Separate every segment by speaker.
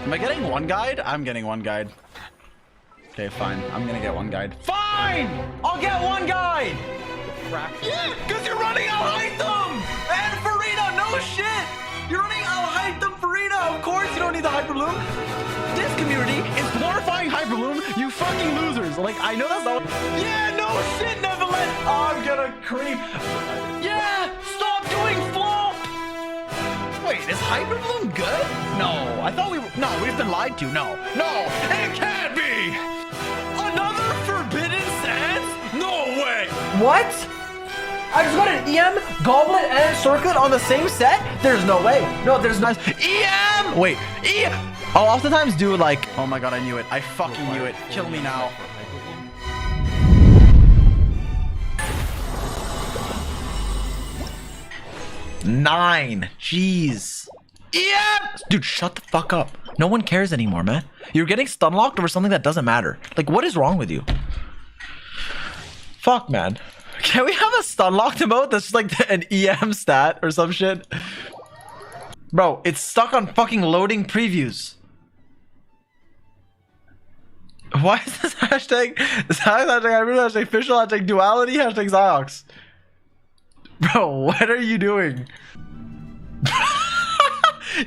Speaker 1: Am I getting one guide? I'm getting one guide. Okay, fine. I'm gonna get one guide. Fine! I'll get one guide! Yeah, because you're running Al-Haytham! And Farida, no shit! You're running Al-Haytham, Farida! Of course you don't need the hyperbloom! This community is glorifying hyperbloom, you fucking losers! Like, I know that's not... Yeah, no shit, Neverland! I'm gonna creep. Yeah! Stop doing flop! Wait, is hyperbloom good? No, I thought we were... No, we've been lied to. No, it can't be! Another Forbidden Sands? No way!
Speaker 2: What? I just got an EM, Goblet, and Circlet on the same set? There's no way. No, there's not.
Speaker 1: EM! Wait, EM! I'll oftentimes do like... Oh my god, I knew it. I fucking knew it. Kill me now. Nine. Jeez. EM! Dude, shut the fuck up. No one cares anymore, man. You're getting stunlocked over something that doesn't matter. Like, what is wrong with you? Fuck, man. Can we have a stunlocked emote that's just like an EM stat or some shit? Bro, it's stuck on fucking loading previews. Why is this hashtag? This hashtag, I really hashtag official, hashtag duality, hashtag Zy0x. Bro, what are you doing?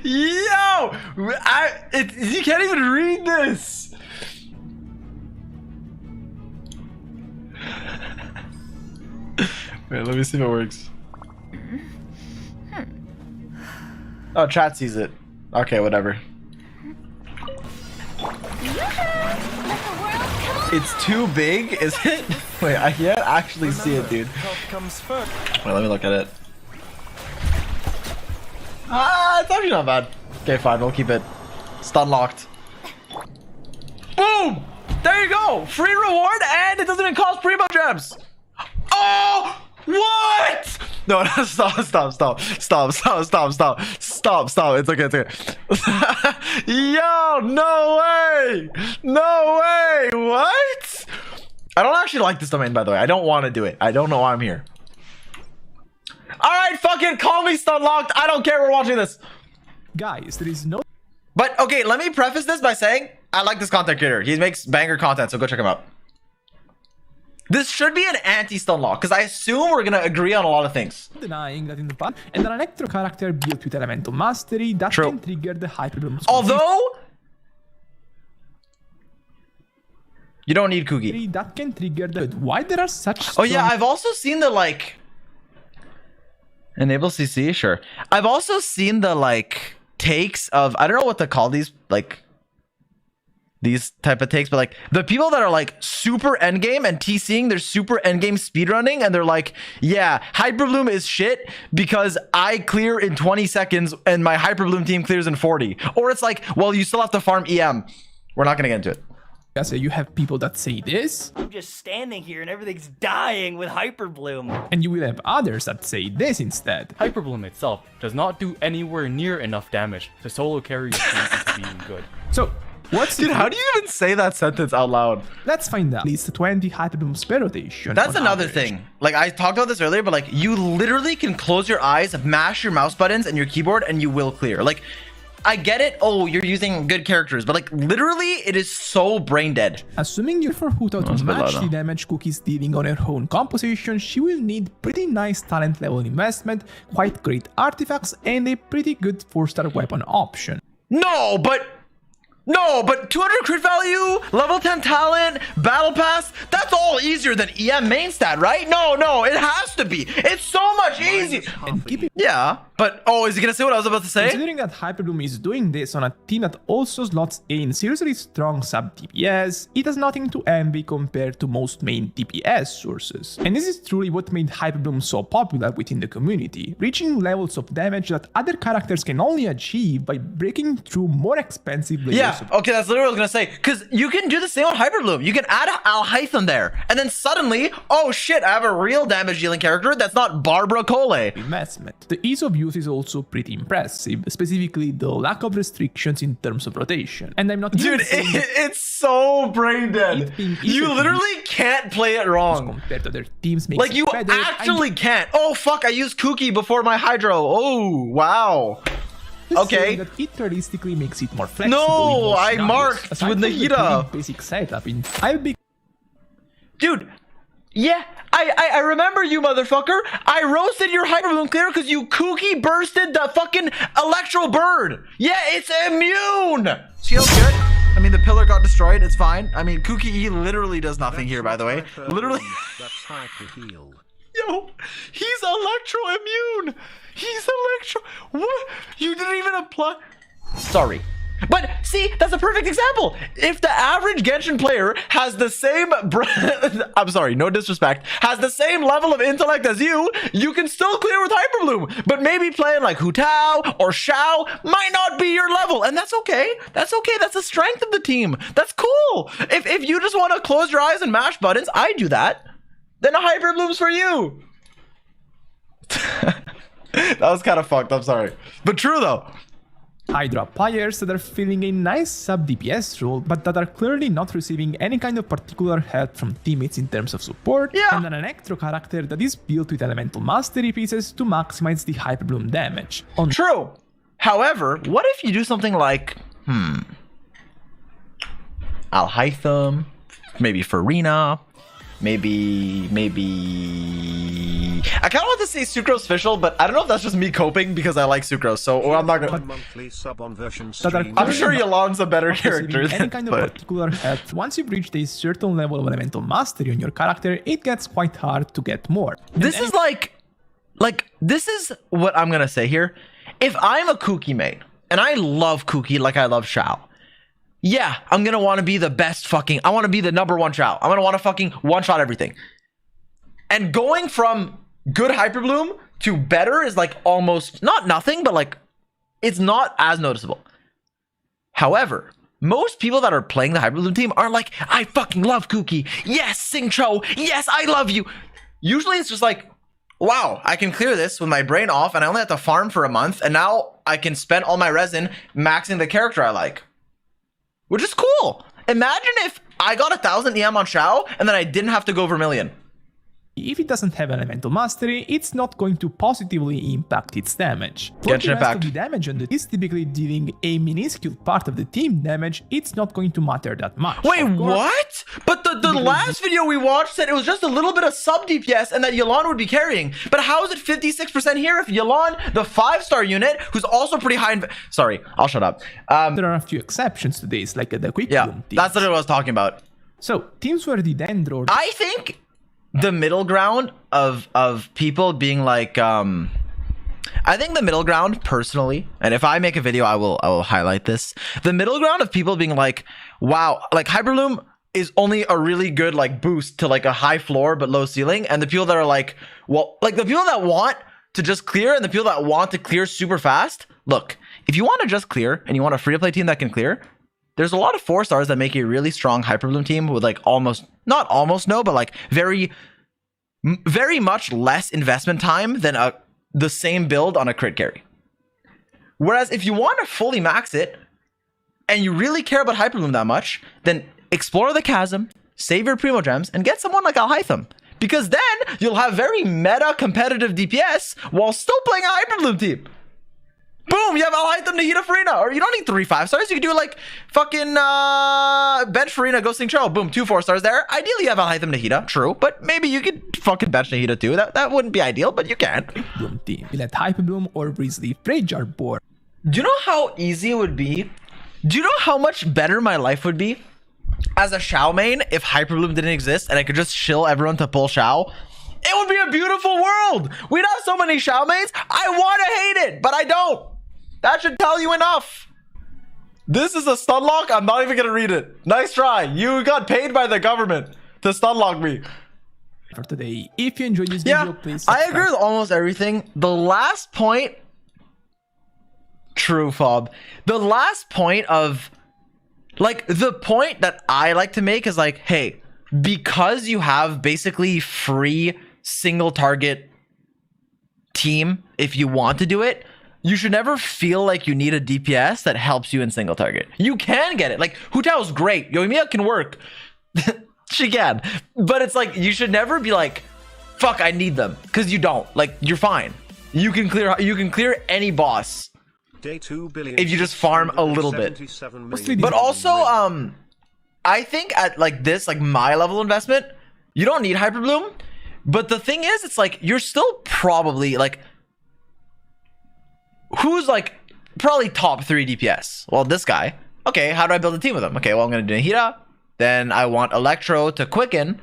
Speaker 1: Yo! You can't even read this! Wait, let me see if it works. Oh, chat sees it. Okay, whatever. It's too big, is it? Wait, I can't actually see it, dude. Wait, let me look at it. Ah, it's actually not bad. Okay, fine, we'll keep it. Stun locked. Boom! There you go! Free reward, and it doesn't even cost primo gems! Oh! What? No, no, stop. It's okay. Yo, no way! No way! What? I don't actually like this domain, by the way. I don't want to do it. I don't know why I'm here. Alright, fucking call me Stunlocked. I don't care, we're watching this.
Speaker 3: Guys, there is no...
Speaker 1: But, okay, let me preface this by saying, I like this content creator. He makes banger content, so go check him out. This should be an anti-Stunlock, because I assume we're gonna agree on a lot of things.
Speaker 3: Denying that in the past, and an electro character built with Elemental Mastery that can trigger the hyperbloom.
Speaker 1: Although... You don't need Kugi.
Speaker 3: That can trigger the... Why there are such...
Speaker 1: Oh yeah, I've also seen the, like... Enable CC? Sure. I've also seen the, like, takes of... I don't know what to call these, like... These type of takes, but like the people that are like super endgame and TCing, they're super endgame speedrunning, and they're like, yeah, hyperbloom is shit because I clear in 20 seconds and my hyperbloom team clears in 40. Or it's like, well, you still have to farm EM. We're not gonna get into it.
Speaker 3: So you have people that say this.
Speaker 4: I'm just standing here and everything's dying with hyperbloom.
Speaker 3: And you will have others that say this instead.
Speaker 5: Hyperbloom itself does not do anywhere near enough damage to solo carry your chances of being good.
Speaker 3: So, what's
Speaker 1: Dude, how do you even say that sentence out loud?
Speaker 3: Let's find out. At least 20 hyperblooms per rotation.
Speaker 1: That's another thing. Like, I talked about this earlier, but like, you literally can close your eyes, mash your mouse buttons and your keyboard, and you will clear. Like, I get it. Oh, you're using good characters, but like, literally, it is so brain dead.
Speaker 3: Assuming you're for Huta to match the damage Cookie's dealing on her own composition, she will need pretty nice talent level investment, quite great artifacts, and a pretty good 4-star weapon option.
Speaker 1: No, but 200 crit value, level 10 talent, battle pass, that's all easier than EM main stat, right? No, it has to be. It's so much easier. Yeah, but, oh, is he gonna say what I was about to say?
Speaker 3: Considering that Hyperbloom is doing this on a team that also slots in seriously strong sub DPS, it has nothing to envy compared to most main DPS sources. And this is truly what made Hyperbloom so popular within the community, reaching levels of damage that other characters can only achieve by breaking through more expensive layers.
Speaker 1: Yeah, okay, that's literally what I was gonna say. Because you can do the same on Hyperbloom. You can add Al-Haytham there, and then suddenly, oh shit, I have a real damage dealing character that's not Barbara Cole.
Speaker 3: Investment. The ease of use is also pretty impressive, specifically the lack of restrictions in terms of rotation. And I'm not
Speaker 1: even saying it's so brain dead. You literally can't play it wrong.
Speaker 3: Compared to their teams,
Speaker 1: like you actually can't. Oh fuck, I used Kookie before my Hydro. Oh wow.
Speaker 3: just
Speaker 1: Okay.
Speaker 3: saying that it realistically makes it more flexible.
Speaker 1: No,
Speaker 3: in most
Speaker 1: I
Speaker 3: scenarios.
Speaker 1: marked
Speaker 3: Aside
Speaker 1: with
Speaker 3: from the
Speaker 1: Nahida.
Speaker 3: pretty basic setup in I'll be
Speaker 1: Dude, yeah, I remember you, motherfucker. I roasted your hyperbloom clear because you kooky bursted the fucking electro bird. Yeah, it's immune. Feels good. I mean, the pillar got destroyed. It's fine. I mean, Kooky E literally does nothing here, by the way. Literally. Yo, he's electro immune. He's electro. What? You didn't even apply. Sorry. But see, that's a perfect example. If the average Genshin player has the same, I'm sorry, no disrespect, has the same level of intellect as you can still clear with Hyperbloom. But maybe playing like Hu Tao or Xiao might not be your level, and that's okay. That's okay. That's the strength of the team. That's cool. If you just want to close your eyes and mash buttons, I do that. Then a Hyperbloom's for you. That was kind of fucked. I'm sorry, but true though.
Speaker 3: Hydra players that are feeling a nice sub DPS role, but that are clearly not receiving any kind of particular help from teammates in terms of support,
Speaker 1: Yeah.
Speaker 3: and an Electro character that is built with elemental mastery pieces to maximize the Hyperbloom damage. On
Speaker 1: True. However, what if you do something like, Alhaitham, maybe Farina, maybe I kind of want to say Sucrose Official, but I don't know if that's just me coping because I like Sucrose, so I'm not gonna.
Speaker 6: Monthly sub on version
Speaker 3: that are
Speaker 6: stream.
Speaker 1: I'm sure Yolon's a better
Speaker 3: not receiving
Speaker 1: character.
Speaker 3: any kind of
Speaker 1: but
Speaker 3: particular help. Once you've reached a certain level of elemental mastery on your character, it gets quite hard to get more.
Speaker 1: this is like this is what I'm gonna say here. If I'm a Kooky main and I love Kooky like I love Xiao, yeah, I'm gonna want to be the best fucking. I want to be the number one Xiao. I'm gonna want to fucking one shot everything. And going from good Hyperbloom to better is like almost not nothing, but like it's not as noticeable. However, most people that are playing the Hyperbloom team aren't like, I fucking love Kooky. Yes, Singcho. Yes, I love you. Usually it's just like, wow, I can clear this with my brain off and I only have to farm for a month. And now I can spend all my resin maxing the character I like. Which is cool. Imagine if I got 1,000 EM on Xiao and then I didn't have to go Vermilion.
Speaker 3: If it doesn't have elemental mastery, it's not going to positively impact its damage. For
Speaker 1: Genshin
Speaker 3: the rest
Speaker 1: Impact.
Speaker 3: of the damage on is typically dealing a minuscule part of the team damage, it's not going to matter that much.
Speaker 1: Wait,
Speaker 3: Of course,
Speaker 1: what? But the last video we watched said it was just a little bit of sub DPS and that Yolon would be carrying. But how is it 56% here if Yolon, the 5-star unit, who's also pretty high in... Sorry, I'll shut up.
Speaker 3: There are a few exceptions to this, like the quick
Speaker 1: Yeah,
Speaker 3: bloom teams.
Speaker 1: that's what I was talking about.
Speaker 3: So, teams where the Dendro
Speaker 1: I think the middle ground of people being like I think the middle ground personally, and if I make a video I will highlight this, the middle ground of people being like, wow, like Hyperbloom is only a really good like boost to like a high floor but low ceiling, and the people that are like, well, like the people that want to just clear and the people that want to clear super fast, look, if you want to just clear and you want a free to play team that can clear, there's a lot of 4-stars that make a really strong Hyperbloom team with like not almost no, but like very much less investment time than the same build on a crit carry. Whereas if you want to fully max it and you really care about Hyperbloom that much, then explore the chasm, save your Primo Gems, and get someone like Alhaitham. Because then you'll have very meta competitive DPS while still playing a Hyperbloom team. Boom, you have Alhaitham, Nahida, Farina. Or you don't need 3 5-stars. You can do like fucking bench Farina, Go Sing Cho. Boom, 2 4-stars there. Ideally, you have Alhaitham, Nahida. True, but maybe you could fucking bench Nahida too. That wouldn't be ideal, but you can.
Speaker 3: Bloom team. You let Hyperbloom or Breezely Rage are bored.
Speaker 1: Do you know how easy it would be? Do you know how much better my life would be as a Xiao main if Hyperbloom didn't exist and I could just chill everyone to pull Xiao? It would be a beautiful world. We'd have so many Xiao mains. I want to hate it, but I don't. That should tell you enough. This is a Stunlock. I'm not even going to read it. Nice try. You got paid by the government to Stunlock me.
Speaker 3: For today, if you enjoyed this
Speaker 1: Yeah,
Speaker 3: video, please
Speaker 1: I
Speaker 3: subscribe.
Speaker 1: agree with almost everything. The last point... True, Fob. The last point of... Like, the point that I like to make is like, hey, because you have basically free single target team, if you want to do it, you should never feel like you need a DPS that helps you in single target. You can get it. Like, Hu Tao's great. Yoimiya can work. She can. But it's like, you should never be like, fuck, I need them. Because you don't. Like, you're fine. You can clear any boss
Speaker 2: if you just farm a little bit. But also, I think at like this, like my level investment, you don't need hyperbloom. But the thing is, it's like you're still probably like, who's like probably top 3 DPS? Well, this guy. Okay, how do I build a team with him? Okay, well, I'm gonna do Nahida. Then I want Electro to quicken.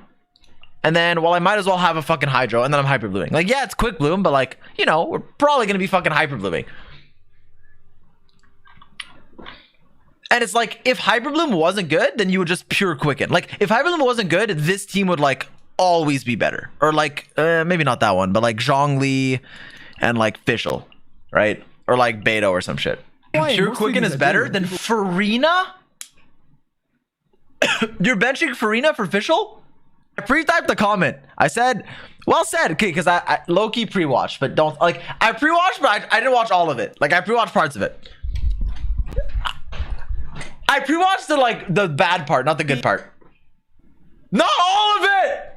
Speaker 2: And then, well, I might as well have a fucking Hydro, and then I'm hyperblooming. Like, yeah, it's quick bloom, but like, you know, we're probably gonna be fucking hyperblooming. And it's like, if hyperbloom wasn't good, then you would just pure quicken. Like, if hyperbloom wasn't good, this team would like always be better. Or like, maybe not that one, but like Zhongli and like Fischl, right? Or like Beto or some shit. Pure quicken is better than Farina? You're benching Farina for Fischl? I pre-typed the comment. I said, well said. Okay, because I low-key pre-watched, but don't like, I pre-watched, but I didn't watch all of it. Like, I pre-watched parts of it. I pre-watched the bad part, not the good part. Not all of it!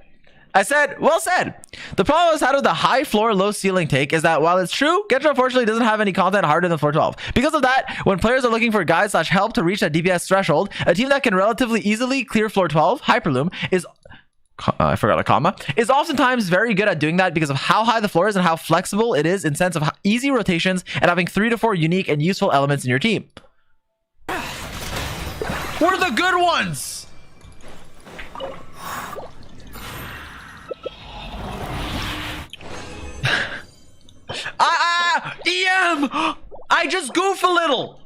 Speaker 2: I said, well said. The problem is how with the high floor, low ceiling take is that while it's true, Getcha unfortunately doesn't have any content harder than floor 12. Because of that, when players are looking for guides / help to reach that DPS threshold, a team that can relatively easily clear floor 12, Hyperloom, is I forgot a comma, is oftentimes very good at doing that because of how high the floor is and how flexible it is in sense of easy rotations and having 3 to 4 unique and useful elements in your team. We're the good ones! EM! I just goof a little!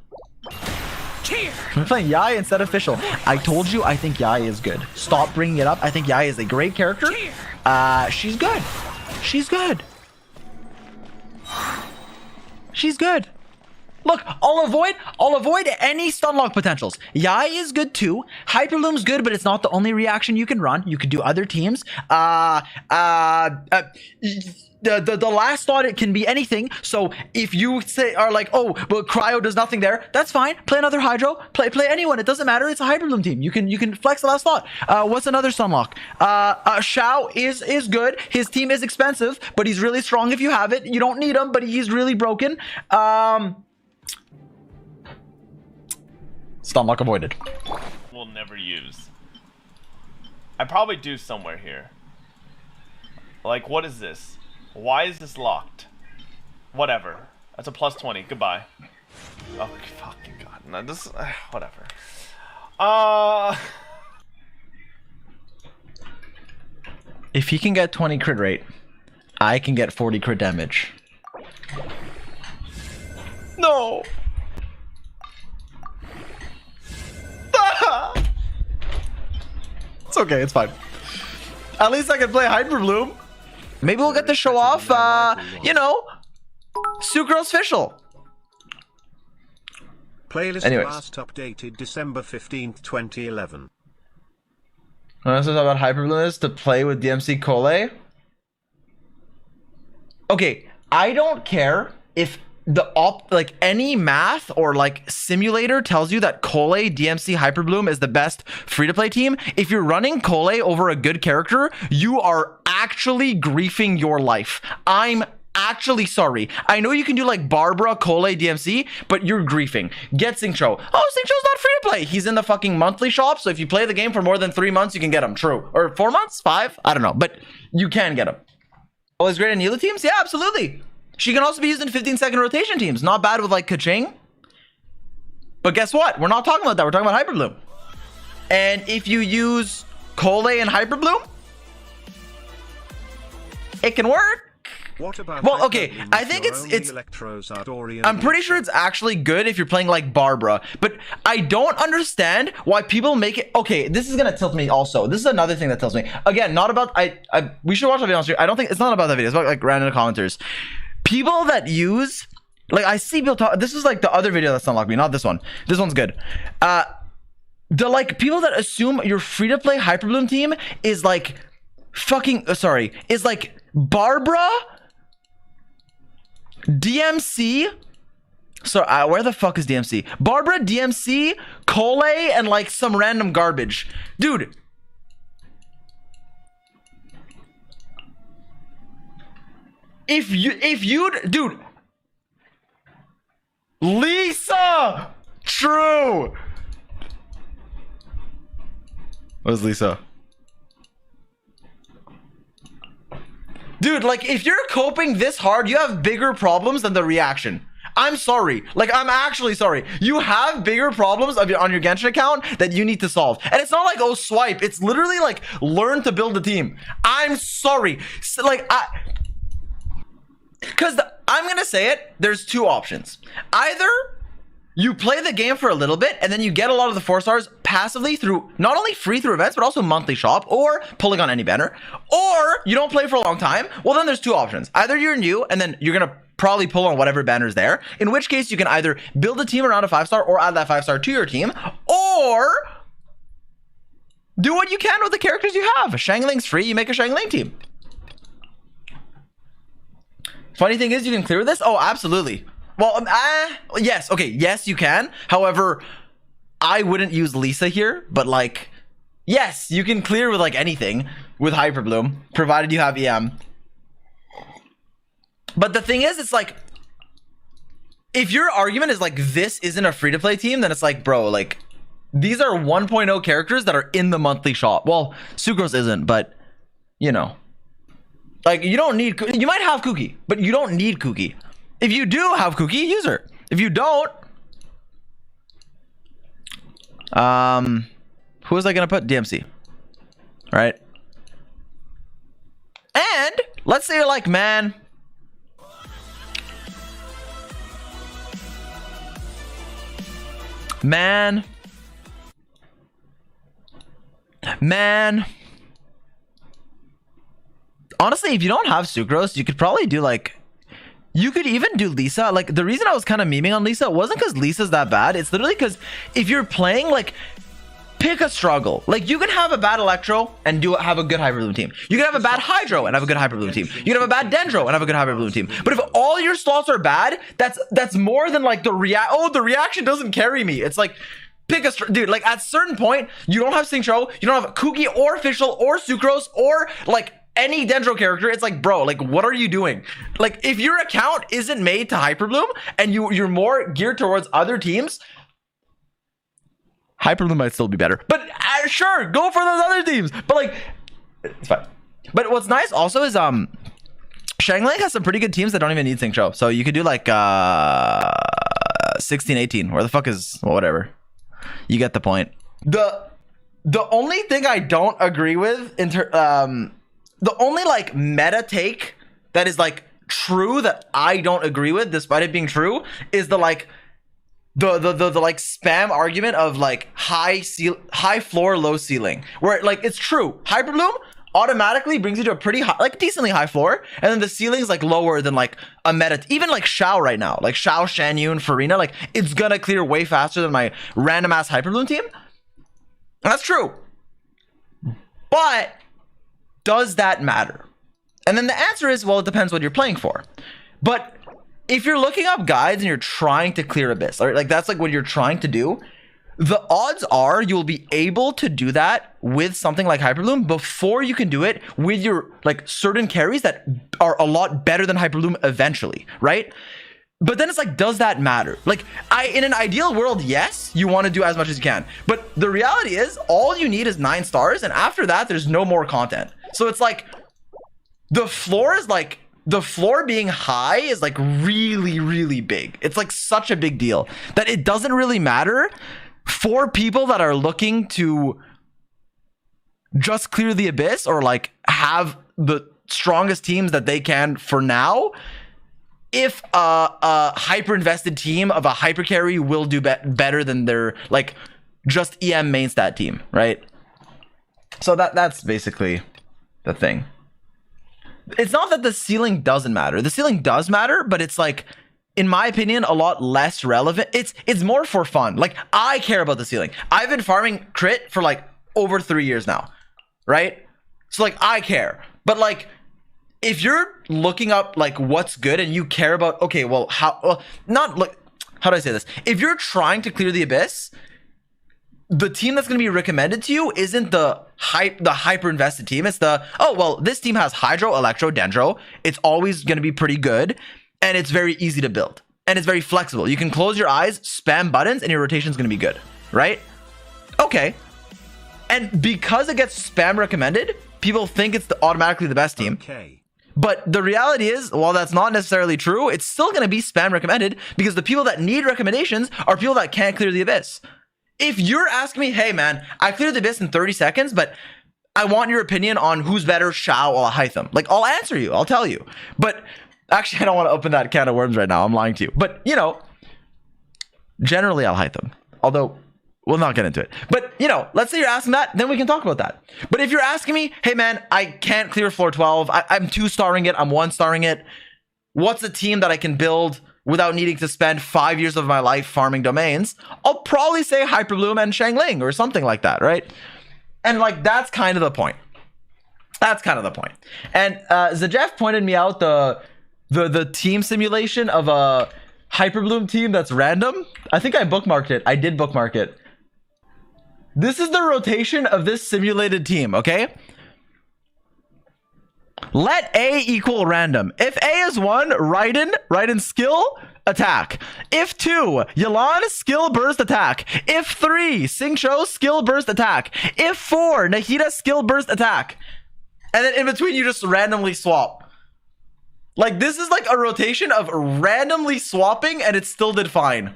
Speaker 2: I'm playing Yai instead of Fischl. I told you I think Yai is good. Stop bringing it up. I think Yai is a great character. She's good. She's good. She's good. Look, I'll avoid any Stunlock potentials. Yai is good too. Hyperloom's good, but it's not the only reaction you can run. You could do other teams. The last thought, it can be anything. So if you say are like, oh, but Cryo does nothing there, that's fine. Play another Hydro. Play anyone. It doesn't matter. It's a Hyperbloom team. You can flex the last thought. What's another Stunlock? Xiao is good. His team is expensive, but he's really strong if you have it. You don't need him, but he's really broken. Stunlock avoided.
Speaker 6: We'll never use. I probably do somewhere here. Like, what is this? Why is this locked? Whatever. That's a plus 20. Goodbye. Oh, fucking god. No, this... whatever.
Speaker 2: If he can get 20 crit rate, I can get 40 crit damage. No! It's okay, it's fine. At least I can play Hyperbloom. Maybe we'll get to show off, you know, Sucrose Fischl.
Speaker 7: Playlist
Speaker 2: Anyways.
Speaker 7: last updated December 15th, 2011.
Speaker 2: This is about Hyperbloom is to play with DMC Cole. Okay, I don't care if like any math or like simulator tells you that Cole DMC Hyperbloom is the best free-to-play team. If you're running Cole over a good character, you are actually griefing your life. I'm actually sorry. I know you can do like Barbara, Cole, DMC, but you're griefing. Get Xingqiu. Oh, Xingqiu's not free to play. He's in the fucking monthly shop, so if you play the game for more than 3 months, you can get him. True. Or 4 months? 5? I don't know, but you can get him. Oh, is great in Nila teams? Yeah, absolutely. She can also be used in 15-second rotation teams. Not bad with like Kaching. But guess what? We're not talking about that. We're talking about Hyperbloom. And if you use Cole and Hyperbloom, it can work.
Speaker 7: What about
Speaker 2: well, okay, I think it's I'm pretty sure it's actually good if you're playing like Barbara, but I don't understand why people make it. Okay, this is gonna tilt me also. This is another thing that tells me. Again, not about we should watch the video on stream. I don't think it's not about that video. It's about like random commenters. People that use, like I see people talk, this is like the other video that's unlocked me, not this one. This one's good. The like people that assume your free-to-play Hyperbloom team is like fucking, sorry, is like Barbara, DMC, so where the fuck is DMC? Barbara, DMC, Cole, and like some random garbage. Dude. If you'd, dude, Lisa! True! What is Lisa? Dude, like, if you're coping this hard, you have bigger problems than the reaction. I'm sorry. Like, I'm actually sorry. You have bigger problems on your Genshin account that you need to solve. And it's not like, oh, swipe. It's literally like, learn to build a team. I'm sorry. So, like, because I'm going to say it. There's two options. Either you play the game for a little bit and then you get a lot of the 4 stars passively through not only free through events, but also monthly shop or pulling on any banner, or you don't play for a long time. Well, then there's two options. Either you're new and then you're going to probably pull on whatever banner's there, in which case you can either build a team around a 5-star or add that 5-star to your team, or do what you can with the characters you have. Shangling's free, you make a Shangling team. Funny thing is, you can clear this? Oh, absolutely. Well, yes, okay, yes, you can. However, I wouldn't use Lisa here, but like, yes, you can clear with like anything with Hyperbloom, provided you have EM. But the thing is, it's like, if your argument is like, this isn't a free-to-play team, then it's like, bro, like, these are 1.0 characters that are in the monthly shop. Well, Sucrose isn't, but, you know. Like, you don't need, you might have Kuki, but you don't need Kuki. If you do have Kuki, use her. If you don't, who was I gonna put? DMC, right? And let's say you're like, man, honestly, if you don't have Sucrose, you could probably do like, you could even do Lisa. Like, the reason I was kind of memeing on Lisa wasn't because Lisa's that bad. It's literally because if you're playing, like, pick a struggle. Like, you can have a bad Electro and have a good Hyperbloom team. You can have a bad Hydro and have a good Hyperbloom team. You can have a bad Dendro and have a good Hyperbloom team. But if all your slots are bad, that's more than like the reaction doesn't carry me. It's like, pick a dude. Like, at a certain point, you don't have Singcho, you don't have Kuki or Official or Sucrose or like any Dendro character. It's like, bro, like, what are you doing? Like, if your account isn't made to Hyperbloom and you're more geared towards other teams, Hyperbloom might still be better. But sure, go for those other teams. But like, it's fine. But what's nice also is Shangling has some pretty good teams that don't even need Singcho. So you could do like 16, 18. Where the fuck is, well, whatever. You get the point. The only thing I don't agree with the only like meta take that is like true that I don't agree with, despite it being true, is the like the like spam argument of like high floor, low ceiling, where like it's true. Hyperbloom automatically brings you to a pretty high, like decently high floor, and then the ceiling is like lower than like a meta. Even like Xiao right now, like Xiao, Shanyun, Farina, like it's gonna clear way faster than my random ass Hyperbloom team. And that's true. But does that matter? And then the answer is, well, it depends what you're playing for. But if you're looking up guides and you're trying to clear Abyss, right? Like that's like what you're trying to do. The odds are you'll be able to do that with something like Hyperbloom before you can do it with your like certain carries that are a lot better than Hyperbloom eventually, right? But then it's like, does that matter? Like, in an ideal world, yes, you want to do as much as you can. But the reality is, all you need is 9 stars, and after that, there's no more content. So it's like, the floor being high is like really, really big. It's like such a big deal that it doesn't really matter for people that are looking to just clear the Abyss or like have the strongest teams that they can for now. If a hyper invested team of a hyper carry will do better than their like just EM main stat team, right? So that's basically the thing. It's not that the ceiling doesn't matter. The ceiling does matter, but it's like, in my opinion, a lot less relevant. It's more for fun. Like, I care about the ceiling. I've been farming crit for like over 3 years now, right? So like, I care. But like, if you're looking up like what's good and you care about, okay, well, how do I say this? If you're trying to clear the Abyss, the team that's going to be recommended to you isn't the hyper invested team. It's the, oh, well, this team has Hydro, Electro, Dendro. It's always going to be pretty good and it's very easy to build. and it's very flexible. You can close your eyes, spam buttons, and your rotation is going to be good, right? Okay. And because it gets spam recommended, people think it's automatically the best team.
Speaker 7: Okay.
Speaker 2: But the reality is, while that's not necessarily true, it's still going to be spam recommended because the people that need recommendations are people that can't clear the abyss. If you're asking me, hey man, I cleared the abyss in 30 seconds, but I want your opinion on who's better, Shao or Hytham. Like, I'll answer you. I'll tell you. But actually, I don't want to open that can of worms right now. I'm lying to you. But, you know, generally, I'll Hytham. Although, we'll not get into it. But, you know, let's say you're asking that, then we can talk about that. But if you're asking me, hey, man, I can't clear floor 12. I'm 2-starring it. I'm 1-starring it. What's a team that I can build without needing to spend 5 years of my life farming domains? I'll probably say Hyperbloom and Shangling or something like that, right? And like, that's kind of the point. That's kind of the point. And Zy0x pointed me out the team simulation of a Hyperbloom team that's random. I think I bookmarked it. I did bookmark it. This is the rotation of this simulated team, okay? Let A equal random. If A is 1, Raiden skill, attack. If 2, Yelan skill burst attack. If 3, Xingqiu skill burst attack. If 4, Nahida skill burst attack. And then in between you just randomly swap. Like, this is like a rotation of randomly swapping and it still did fine.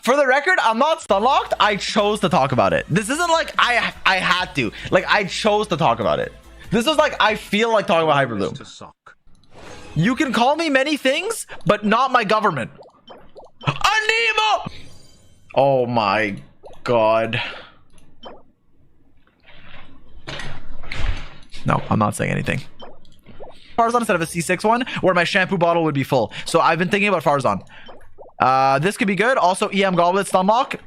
Speaker 2: For the record, I'm not Stunlocked. I chose to talk about it. This isn't like I had to. Like, I chose to talk about it. This is like, I feel like talking about Hyperbloom. You can call me many things, but not my government. Anemo! Oh my god. No, I'm not saying anything. Farzan instead of a C6 one, where my shampoo bottle would be full. So I've been thinking about Farzan. This could be good. Also, EM Goblet Stunlock.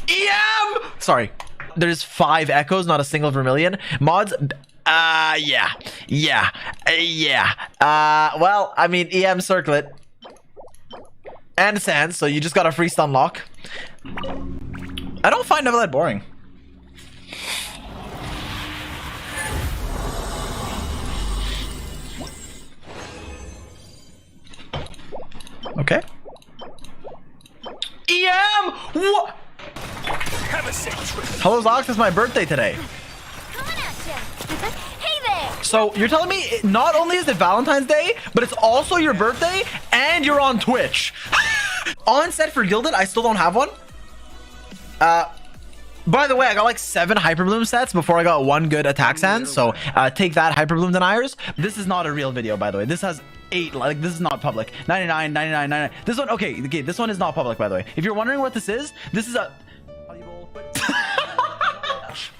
Speaker 2: EM! Sorry. There's 5 echoes, not a single vermilion. Mods, yeah. Well, I mean, EM Circlet. And Sands, so you just got a free Stunlock. I don't find Neverland boring. Okay. EM! What? Hello, Zox. It's my birthday today.
Speaker 8: Hey there!
Speaker 2: So you're telling me not only is it Valentine's Day, but it's also your birthday and you're on Twitch. On set for Gilded, I still don't have one. By the way, I got like 7 Hyperbloom sets before I got 1 good attack sand. So take that, Hyperbloom deniers. This is not a real video, by the way. This has 8, like, this is not public. 99, 99, 99. This one, okay, this one is not public, by the way. If you're wondering what this is a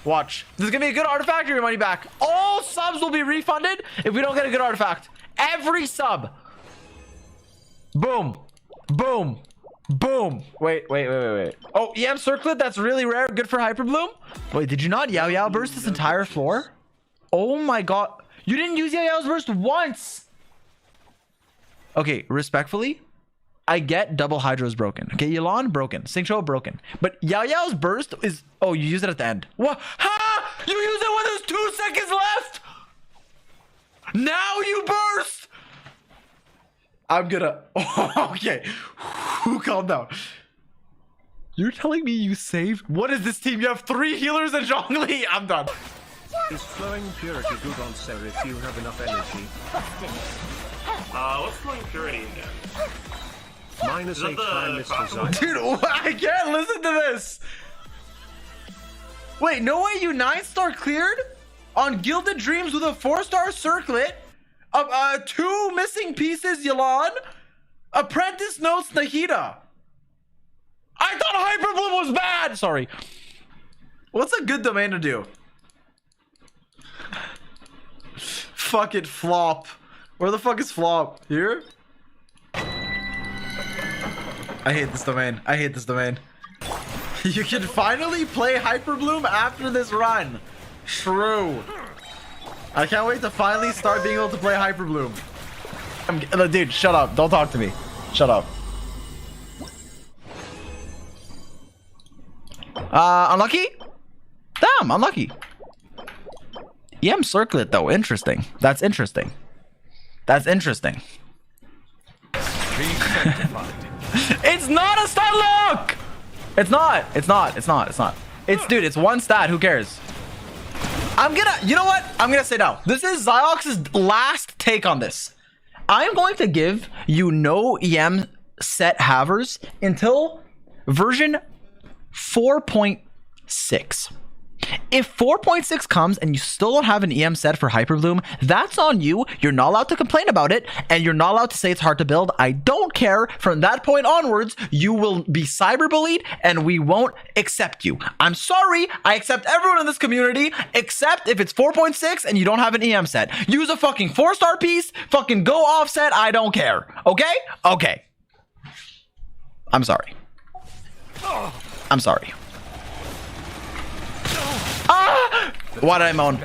Speaker 2: watch. This is gonna be a good artifact or your money back. All subs will be refunded if we don't get a good artifact. Every sub. Boom. Boom. Boom. Wait. Oh, EM Circlet, that's really rare. Good for Hyperbloom. Wait, did you not Yao burst this entire floor? Oh my god. You didn't use Yao's burst once. Okay, respectfully, I get double Hydro's broken. Okay, Yelan broken. Xingqiu broken. But Yao's burst is... Oh, you use it at the end. What? Ha! You use it when there's 2 seconds left! Now you burst! I'm gonna... Oh, okay. Calm down. You're telling me you saved... What is this team? You have 3 healers and Zhongli. I'm done.
Speaker 7: Is flowing purity good on Ser if you have enough energy?
Speaker 9: What's flowing purity again?
Speaker 7: Minus 8 time Mr. Zy0x.
Speaker 2: Dude, I can't listen to this. Wait, no way you 9-star cleared on Gilded Dreams with a 4-star circlet of 2 missing pieces, Yelan. Apprentice Notes Nahida. I thought Hyperbloom was bad. Sorry. What's a good domain to do? Fuck it, flop. Where the fuck is flop? Here? I hate this domain. I hate this domain. You can finally play Hyperbloom after this run. True. I can't wait to finally start being able to play Hyperbloom. Dude, shut up. Don't talk to me. Shut up. Unlucky? Damn, unlucky. EM circlet though, interesting. That's interesting. That's interesting. It's not a Stunlock! It's not. Dude, it's one stat. Who cares? You know what? I'm gonna say no. This is Zy0x's last take on this. I'm going to give you no EM set havers until version 4.6. If 4.6 comes and you still don't have an EM set for hyperbloom, that's on you. You're not allowed to complain about it, and you're not allowed to say it's hard to build. I don't care. From that point onwards, you will be cyberbullied, and we won't accept you. I'm sorry. I accept everyone in this community, except if it's 4.6 and you don't have an EM set. Use a fucking 4-star piece. Fucking go offset. I don't care. Okay? Okay. I'm sorry. I'm sorry. Ah! Why did I moan?